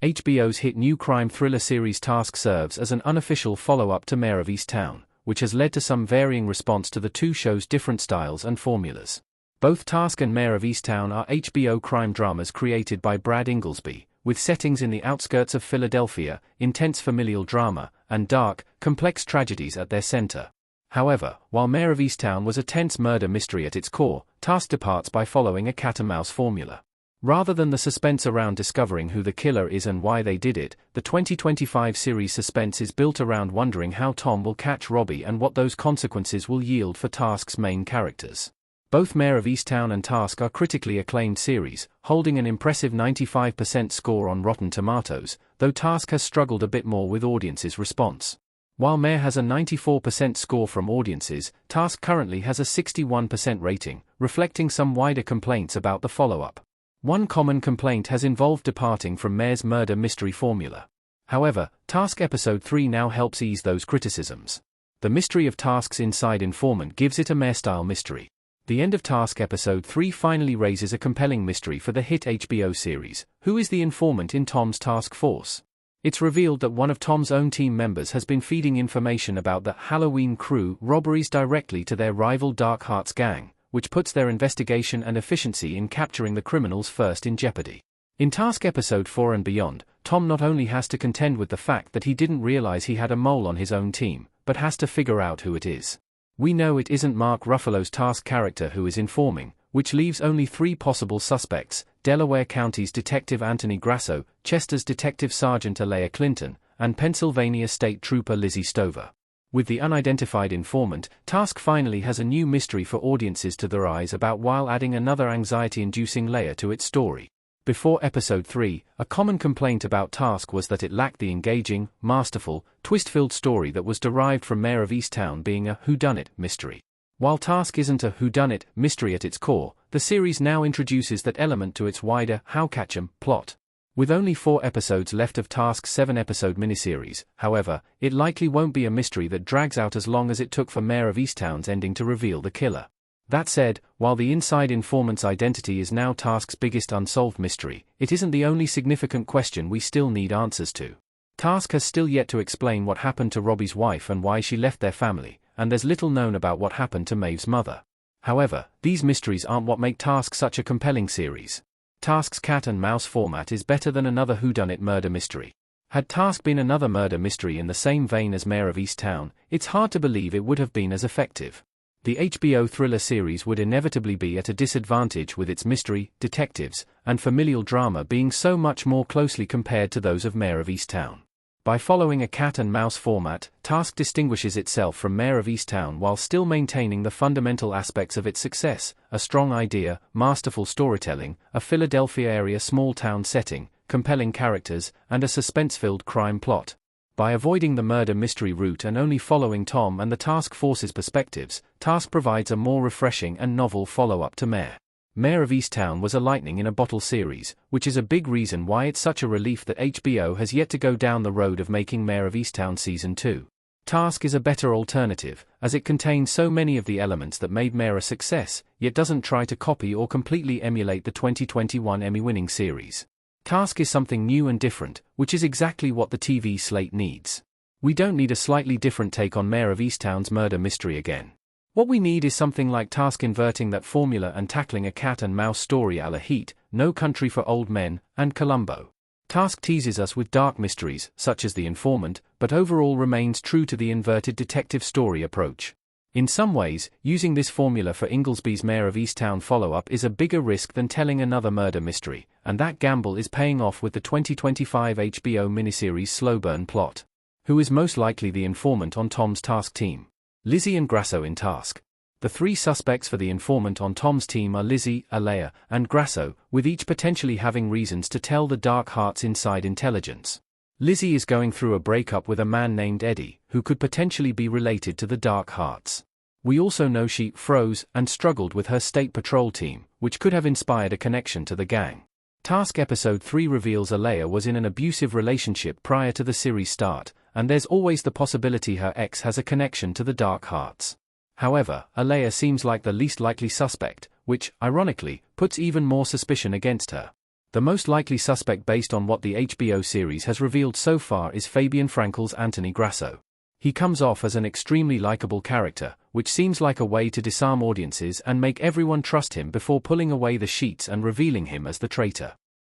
HBO's hit new crime thriller series Task serves as an unofficial follow-up to Mare of Easttown, which has led to some varying response to the two shows' different styles and formulas. Both Task and Mare of Easttown are HBO crime dramas created by Brad Inglesby, with settings in the outskirts of Philadelphia, intense familial drama, and dark, complex tragedies at their center. However, while Mare of Easttown was a tense murder mystery at its core, Task departs by following a cat-and-mouse formula. Rather than the suspense around discovering who the killer is and why they did it, the 2025 series suspense is built around wondering how Tom will catch Robbie and what those consequences will yield for Task's main characters. Both Mare of Easttown and Task are critically acclaimed series, holding an impressive 95% score on Rotten Tomatoes, though Task has struggled a bit more with audiences' response. While Mare has a 94% score from audiences, Task currently has a 61% rating, reflecting some wider complaints about the follow-up. One common complaint has involved departing from Mare's murder mystery formula. However, Task Episode 3 now helps ease those criticisms. The mystery of Task's inside informant gives it a Mare-style mystery. The end of Task Episode 3 finally raises a compelling mystery for the hit HBO series. Who is the informant in Tom's task force? It's revealed that one of Tom's own team members has been feeding information about the Halloween Crew robberies directly to their rival Dark Hearts gang, which puts their investigation and efficiency in capturing the criminals first in jeopardy. In Task Episode 4 and beyond, Tom not only has to contend with the fact that he didn't realize he had a mole on his own team, but has to figure out who it is. We know it isn't Mark Ruffalo's Task character who is informing, which leaves only three possible suspects: Delaware County's Detective Anthony Grasso, Chester's Detective Sergeant Alea Clinton, and Pennsylvania State Trooper Lizzie Stover. With the unidentified informant, Task finally has a new mystery for audiences to their eyes about, while adding another anxiety-inducing layer to its story. Before Episode 3, a common complaint about Task was that it lacked the engaging, masterful, twist-filled story that was derived from Mare of Easttown being a whodunit mystery. While Task isn't a whodunit mystery at its core, the series now introduces that element to its wider how catch 'em plot. With only 4 episodes left of Task's 7-episode miniseries, however, it likely won't be a mystery that drags out as long as it took for Mare of Easttown's ending to reveal the killer. That said, while the inside informant's identity is now Task's biggest unsolved mystery, it isn't the only significant question we still need answers to. Task has still yet to explain what happened to Robbie's wife and why she left their family, and there's little known about what happened to Maeve's mother. However, these mysteries aren't what make Task such a compelling series. Task's cat-and-mouse format is better than another whodunit murder mystery. Had Task been another murder mystery in the same vein as Mare of Easttown, it's hard to believe it would have been as effective. The HBO thriller series would inevitably be at a disadvantage with its mystery, detectives, and familial drama being so much more closely compared to those of Mare of Easttown. By following a cat-and-mouse format, Task distinguishes itself from Mare of Easttown while still maintaining the fundamental aspects of its success: a strong idea, masterful storytelling, a Philadelphia area small-town setting, compelling characters, and a suspense-filled crime plot. By avoiding the murder mystery route and only following Tom and the task force's perspectives, Task provides a more refreshing and novel follow-up to Mare. Mare of Easttown was a lightning-in-a-bottle series, which is a big reason why it's such a relief that HBO has yet to go down the road of making Mare of Easttown Season 2. Task is a better alternative, as it contains so many of the elements that made Mare a success, yet doesn't try to copy or completely emulate the 2021 Emmy-winning series. Task is something new and different, which is exactly what the TV slate needs. We don't need a slightly different take on Mare of Easttown's murder mystery again. What we need is something like Task inverting that formula and tackling a cat-and-mouse story a la Heat, No Country for Old Men, and Columbo. Task teases us with dark mysteries, such as The Informant, but overall remains true to the inverted detective story approach. In some ways, using this formula for Inglesby's Mare of Easttown follow-up is a bigger risk than telling another murder mystery, and that gamble is paying off with the 2025 HBO miniseries Slow Burn Plot. Who is most likely the informant on Tom's Task team? Lizzie and Grasso in Task. The 3 suspects for the informant on Tom's team are Lizzie, Alea, and Grasso, with each potentially having reasons to tell the Dark Hearts inside intelligence. Lizzie is going through a breakup with a man named Eddie, who could potentially be related to the Dark Hearts. We also know she froze and struggled with her state patrol team, which could have inspired a connection to the gang. Task Episode 3 reveals Alea was in an abusive relationship prior to the series start, and there's always the possibility her ex has a connection to the Dark Hearts. However, Alea seems like the least likely suspect, which, ironically, puts even more suspicion against her. The most likely suspect based on what the HBO series has revealed so far is Fabian Frankel's Anthony Grasso. He comes off as an extremely likable character, which seems like a way to disarm audiences and make everyone trust him before pulling away the sheets and revealing him as the traitor.